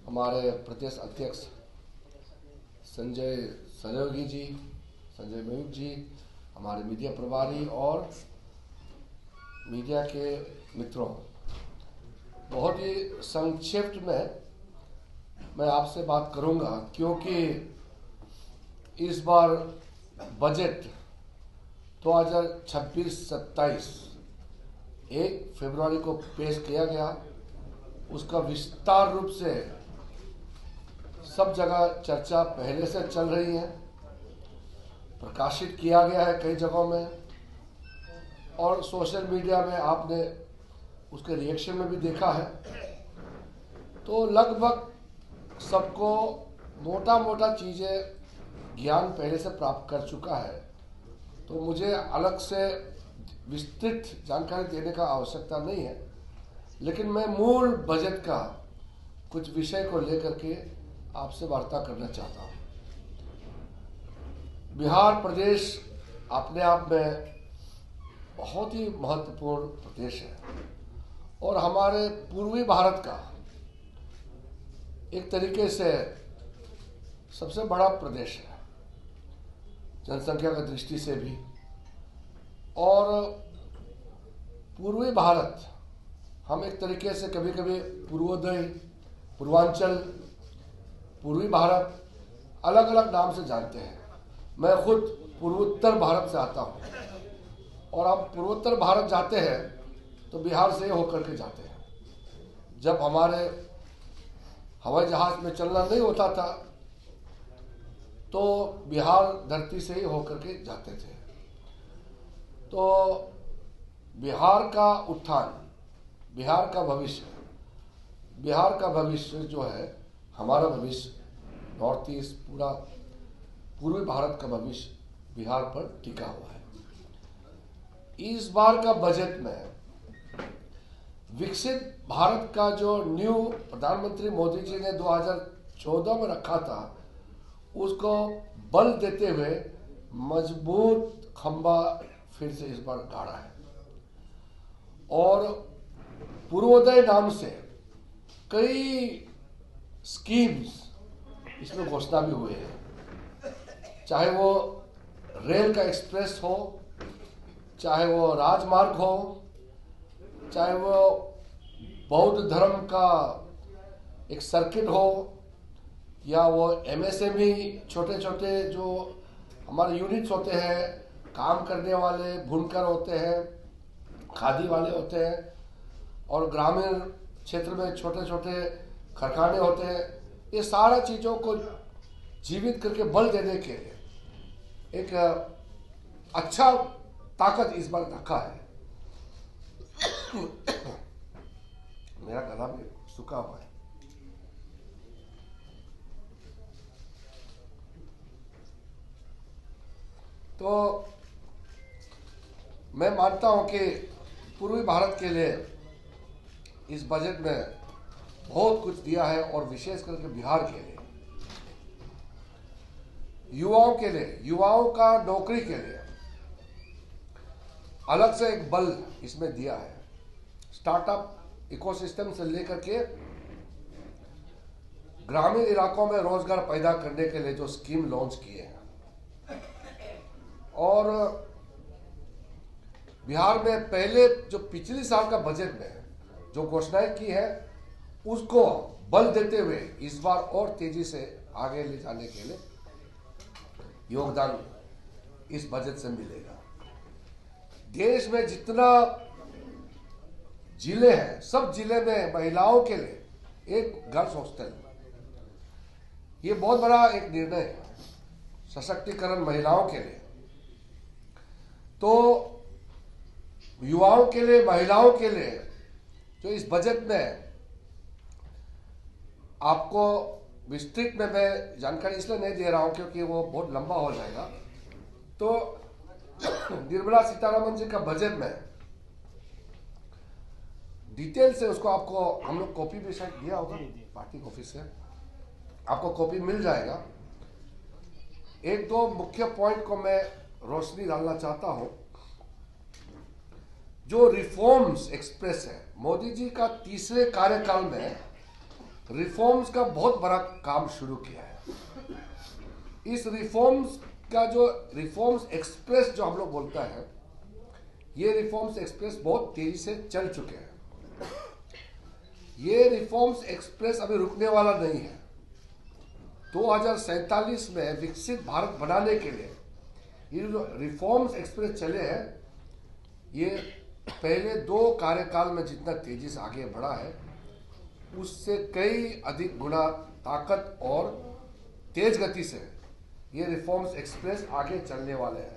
हमारे प्रदेश अध्यक्ष संजय सहयोगी जी, संजय मयूख जी, हमारे मीडिया प्रभारी और मीडिया के मित्रों, बहुत ही संक्षिप्त में मैं आपसे बात करूंगा क्योंकि इस बार बजट 2026-27 1 फरवरी को पेश किया गया। उसका विस्तार रूप से सब जगह चर्चा पहले से चल रही है, प्रकाशित किया गया है कई जगहों में और सोशल मीडिया में आपने उसके रिएक्शन में भी देखा है। तो लगभग सबको मोटा मोटा चीज़ें ज्ञान पहले से प्राप्त कर चुका है, तो मुझे अलग से विस्तृत जानकारी देने का आवश्यकता नहीं है, लेकिन मैं मूल बजट का कुछ विषय को लेकर के आपसे वार्ता करना चाहता हूँ। बिहार प्रदेश अपने आप में बहुत ही महत्वपूर्ण प्रदेश है और हमारे पूर्वी भारत का एक तरीके से सबसे बड़ा प्रदेश है जनसंख्या की दृष्टि से भी। और पूर्वी भारत हम एक तरीके से कभी कभी पूर्वोदय, पूर्वांचल, पूर्वी भारत अलग अलग नाम से जानते हैं। मैं खुद पूर्वोत्तर भारत से आता हूँ और आप पूर्वोत्तर भारत जाते हैं तो बिहार से होकर के जाते हैं। जब हमारे हवाई जहाज में चलना नहीं होता था तो बिहार धरती से ही होकर के जाते थे। तो बिहार का उत्थान, बिहार का भविष्य, बिहार का भविष्य जो है, हमारा भविष्य, नॉर्थ ईस्ट पूरा पूर्वी भारत का भविष्य बिहार पर टिका हुआ है। इस बार का बजट में विकसित भारत का जो न्यू प्रधानमंत्री मोदी जी ने 2014 में रखा था, उसको बल देते हुए मजबूत खंबा फिर से इस बार गाड़ा है और पूर्वोदय नाम से कई स्कीम्स इसमें घोषणा भी हुए हैं। चाहे वो रेल का एक्सप्रेस हो, चाहे वो राजमार्ग हो, चाहे वो बौद्ध धर्म का एक सर्किट हो, या वो एमएसएमई छोटे छोटे जो हमारे यूनिट्स होते हैं, काम करने वाले बुनकर होते हैं, खादी वाले होते हैं और ग्रामीण क्षेत्र में छोटे छोटे कारखाने होते हैं। ये सारा चीज़ों को जीवित करके बल देने के लिए एक अच्छा ताकत इस बार रखा है। मेरा गला भी सूखा हुआ है। तो मैं मानता हूं कि पूर्वी भारत के लिए इस बजट में बहुत कुछ दिया है और विशेष करके बिहार के लिए, युवाओं के लिए, युवाओं का नौकरी के लिए अलग से एक बल इसमें दिया है। स्टार्टअप इकोसिस्टम से लेकर के ग्रामीण इलाकों में रोजगार पैदा करने के लिए जो स्कीम लॉन्च किए हैं और बिहार में पहले जो पिछले साल का बजट में जो घोषणाएं की है उसको बल देते हुए इस बार और तेजी से आगे ले जाने के लिए योगदान इस बजट से मिलेगा। देश में जितना जिले हैं, सब जिले में महिलाओं के लिए एक गर्ल्स हॉस्टल, ये बहुत बड़ा एक निर्णय है, सशक्तिकरण महिलाओं के लिए। तो युवाओं के लिए, महिलाओं के लिए जो इस बजट में आपको विस्तृत में मैं जानकारी इसलिए नहीं दे रहा हूं क्योंकि वो बहुत लंबा हो जाएगा। तो निर्मला सीतारमण जी का बजट में डिटेल से उसको आपको हम लोग कॉपी भी शायद दिया होगा पार्टी ऑफिस से, आपको कॉपी मिल जाएगा। एक दो मुख्य पॉइंट को मैं रोशनी डालना चाहता हूं। जो रिफॉर्म्स एक्सप्रेस है, मोदी जी का तीसरे कार्यकाल में रिफॉर्म्स का बहुत बड़ा काम शुरू किया है। इस रिफॉर्म्स का जो रिफॉर्म्स एक्सप्रेस जो हम लोग बोलता है, ये रिफॉर्म्स एक्सप्रेस बहुत तेजी से चल चुके हैं। ये रिफॉर्म्स एक्सप्रेस अभी रुकने वाला नहीं है। 2047 में विकसित भारत बनाने के लिए ये जो रिफॉर्म्स एक्सप्रेस चले हैं, ये पहले 2 कार्यकाल में जितना तेजी से आगे बढ़ा है, उससे कई अधिक गुना ताकत और तेज गति से ये रिफॉर्म्स एक्सप्रेस आगे चलने वाले हैं।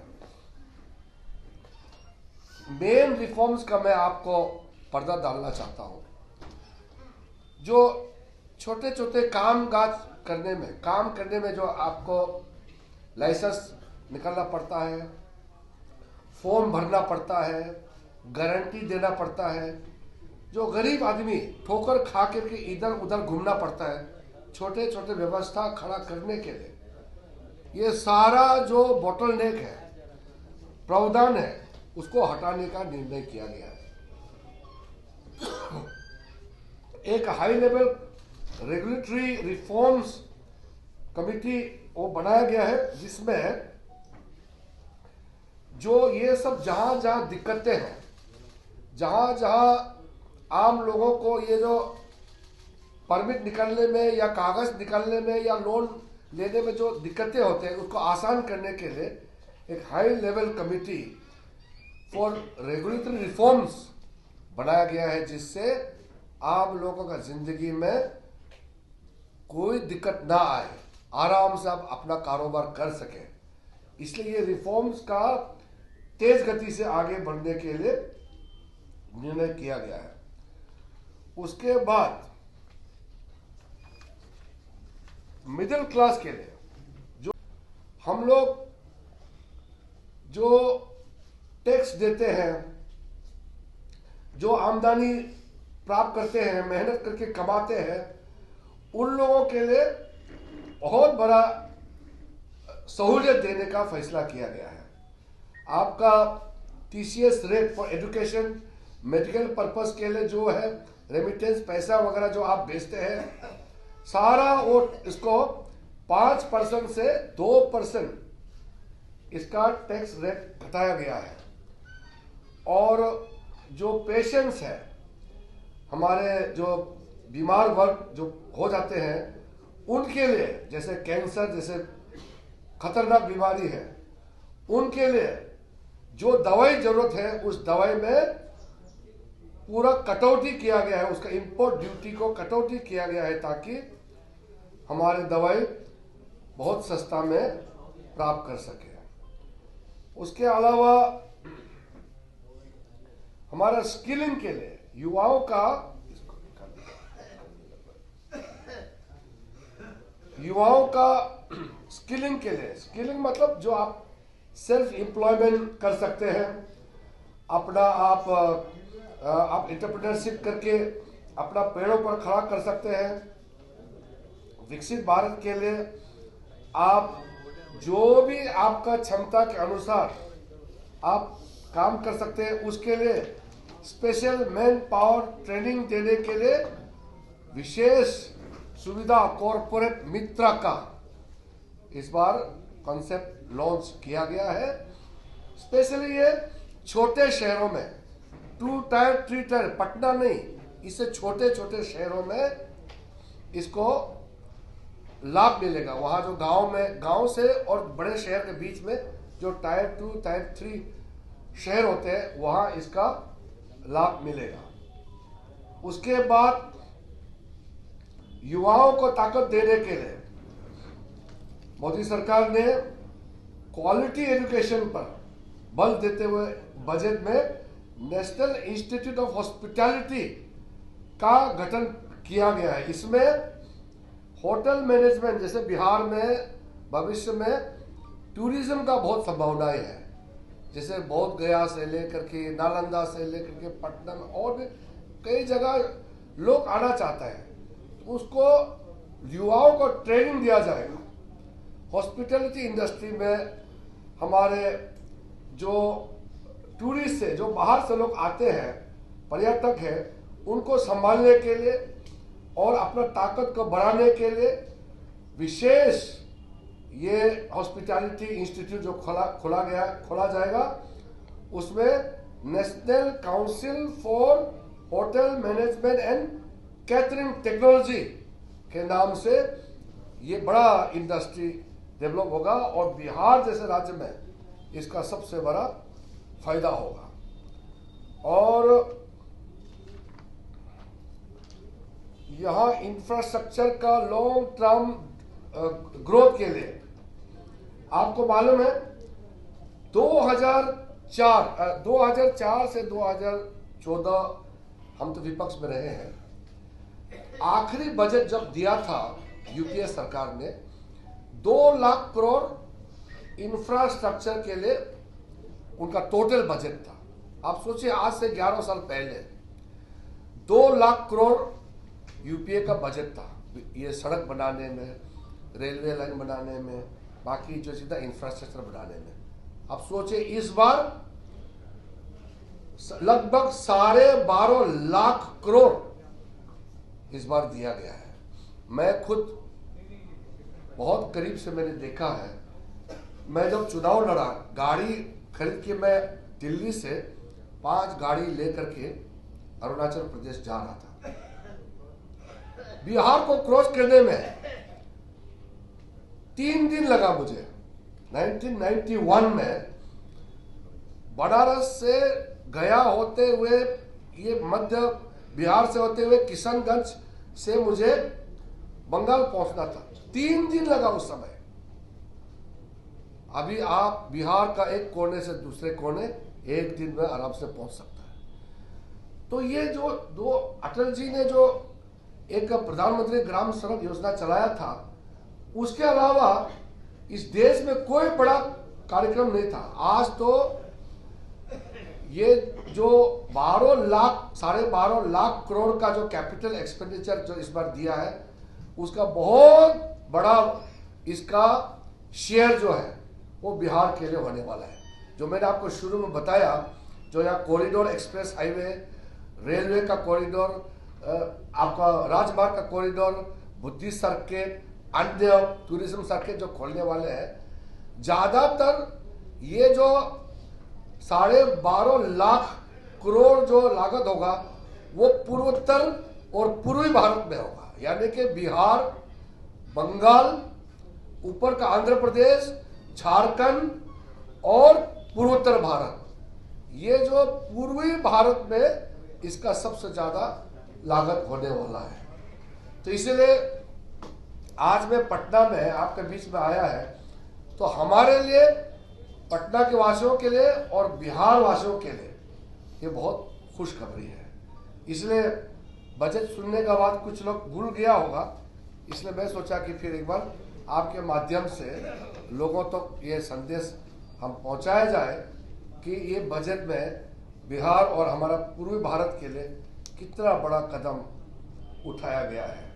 मेन रिफॉर्म्स का मैं आपको पर्दा डालना चाहता हूं। जो छोटे छोटे काम करने में जो आपको लाइसेंस निकालना पड़ता है, फॉर्म भरना पड़ता है, गारंटी देना पड़ता है, जो गरीब आदमी ठोकर खा करके इधर उधर घूमना पड़ता है छोटे छोटे व्यवस्था खड़ा करने के लिए, ये सारा जो बॉटलनेक है, प्रावधान है, उसको हटाने का निर्णय किया गया है। एक high level regulatory reforms committee वो बनाया गया है, जिसमें जो ये सब जहां जहां दिक्कतें हैं, जहां जहां आम लोगों को ये जो परमिट निकालने में या कागज निकालने में या लोन लेने में जो दिक्कतें होते हैं, उसको आसान करने के लिए एक high level committee for regulatory reforms बनाया गया है, जिससे आम लोगों का जिंदगी में कोई दिक्कत ना आए, आराम से आप अपना कारोबार कर सके। इसलिए ये रिफॉर्म्स का तेज गति से आगे बढ़ने के लिए निर्णय किया गया है। उसके बाद मिडिल क्लास के लिए जो हम लोग जो टैक्स देते हैं, जो आमदनी प्राप्त करते हैं, मेहनत करके कमाते हैं, उन लोगों के लिए बहुत बड़ा सहूलियत देने का फैसला किया गया है। आपका TCS rate for education, medical purpose के लिए जो है रेमिटेंस पैसा वगैरह जो आप भेजते हैं, सारा वो इसको 5% से 2% इसका टैक्स रेट घटाया गया है। और जो पेशेंट्स है, हमारे जो बीमार वर्ग जो हो जाते हैं, उनके लिए, जैसे कैंसर जैसे खतरनाक बीमारी है, उनके लिए जो दवाई जरूरत है, उस दवाई में पूरा कटौती किया गया है, उसका इंपोर्ट ड्यूटी को कटौती किया गया है, ताकि हमारे दवाई बहुत सस्ता में प्राप्त कर सके। उसके अलावा हमारा स्किलिंग के लिए युवाओं का स्किलिंग के लिए, स्किलिंग मतलब जो आप सेल्फ एम्प्लॉयमेंट कर सकते हैं, अपना आप एंटरप्रेन्योरशिप करके अपना पैरों पर खड़ा कर सकते हैं। विकसित भारत के लिए आप जो भी आपका क्षमता के अनुसार आप काम कर सकते हैं, उसके लिए स्पेशल मैन पावर ट्रेनिंग देने के लिए विशेष सुविधा कॉरपोरेट मित्र का इस बार कॉन्सेप्ट लॉन्च किया गया है। स्पेशली ये छोटे शहरों में, 2 टायर 3 टायर, पटना नहीं, इससे छोटे छोटे शहरों में इसको लाभ मिलेगा। वहां जो गांव से और बड़े शहर के बीच में जो टायर 2 टायर 3 शहर होते हैं, वहां इसका लाभ मिलेगा। उसके बाद युवाओं को ताकत देने के लिए मोदी सरकार ने क्वालिटी एजुकेशन पर बल देते हुए बजट में नेशनल इंस्टीट्यूट ऑफ हॉस्पिटैलिटी का गठन किया गया है। इसमें होटल मैनेजमेंट, जैसे बिहार में भविष्य में टूरिज्म का बहुत संभावनाएं है, जैसे बोध गया से लेकर के नालंदा से लेकर के पटना में और भी कई जगह लोग आना चाहते हैं, उसको युवाओं को ट्रेनिंग दिया जाएगा। हॉस्पिटैलिटी इंडस्ट्री में हमारे जो टूरिस्ट है, जो बाहर से लोग आते हैं, पर्यटक हैं, उनको संभालने के लिए और अपना ताकत को बढ़ाने के लिए विशेष ये हॉस्पिटैलिटी इंस्टीट्यूट जो खोला जाएगा, उसमें national council for hotel management and catering technology के नाम से ये बड़ा इंडस्ट्री डेवलप होगा और बिहार जैसे राज्य में इसका सबसे बड़ा फायदा होगा। और यहाँ इंफ्रास्ट्रक्चर का लॉन्ग टर्म ग्रोथ के लिए आपको मालूम है 2004 से 2014 हम तो विपक्ष में रहे हैं। आखिरी बजट जब दिया था यूपीए सरकार ने 2 लाख करोड़ इंफ्रास्ट्रक्चर के लिए उनका टोटल बजट था। आप सोचिए आज से 11 साल पहले 2 लाख करोड़ यूपीए का बजट था, ये सड़क बनाने में, रेलवे लाइन बनाने में, बाकी जो सीधा इंफ्रास्ट्रक्चर बनाने में। अब सोचिए इस बार लगभग 12.5 लाख करोड़ इस बार दिया गया है। मैं खुद बहुत करीब से मैंने देखा है। मैं जब चुनाव लड़ा, गाड़ी खरीद के मैं दिल्ली से 5 गाड़ी लेकर के अरुणाचल प्रदेश जा रहा था। बिहार को क्रॉस करने में 3 दिन लगा मुझे। 1991 में बनारस से गया होते हुए, ये मध्य बिहार से होते हुए किशनगंज से मुझे बंगाल पहुंचना था। 3 दिन लगा उस समय। अभी आप बिहार का एक कोने से दूसरे कोने 1 दिन में आराम से पहुंच सकता है। तो ये जो अटल जी ने जो एक प्रधानमंत्री ग्राम सड़क योजना चलाया था, उसके अलावा इस देश में कोई बड़ा कार्यक्रम नहीं था। आज तो ये जो 12.5 लाख करोड़ का जो कैपिटल एक्सपेंडिचर जो इस बार दिया है, उसका बहुत बड़ा इसका शेयर जो है वो बिहार के लिए होने वाला है। जो मैंने आपको शुरू में बताया, जो यहाँ कॉरिडोर, एक्सप्रेस हाईवे, रेलवे का कॉरिडोर, आपका राजमार्ग का कॉरिडोर, बुद्धिस्ट सर्किट, अन्य टूरिज्म सर्किट जो खोलने वाले हैं, ज्यादातर ये जो 12.5 लाख करोड़ जो लागत होगा वो पूर्वोत्तर और पूर्वी भारत में होगा। यानी कि बिहार, बंगाल, ऊपर का आंध्र प्रदेश, झारखंड और पूर्वोत्तर भारत, ये जो पूर्वी भारत में इसका सबसे ज्यादा लागत होने वाला है। तो इसलिए आज मैं पटना में आपके बीच में आया है, तो हमारे लिए, पटना के वासियों के लिए और बिहार वासियों के लिए ये बहुत खुशखबरी है। इसलिए बजट सुनने के बाद कुछ लोग भूल गया होगा, इसलिए मैं सोचा कि फिर एक बार आपके माध्यम से लोगों तक ये संदेश हम पहुंचाया जाए कि ये बजट में बिहार और हमारा पूर्वी भारत के लिए कितना बड़ा कदम उठाया गया है।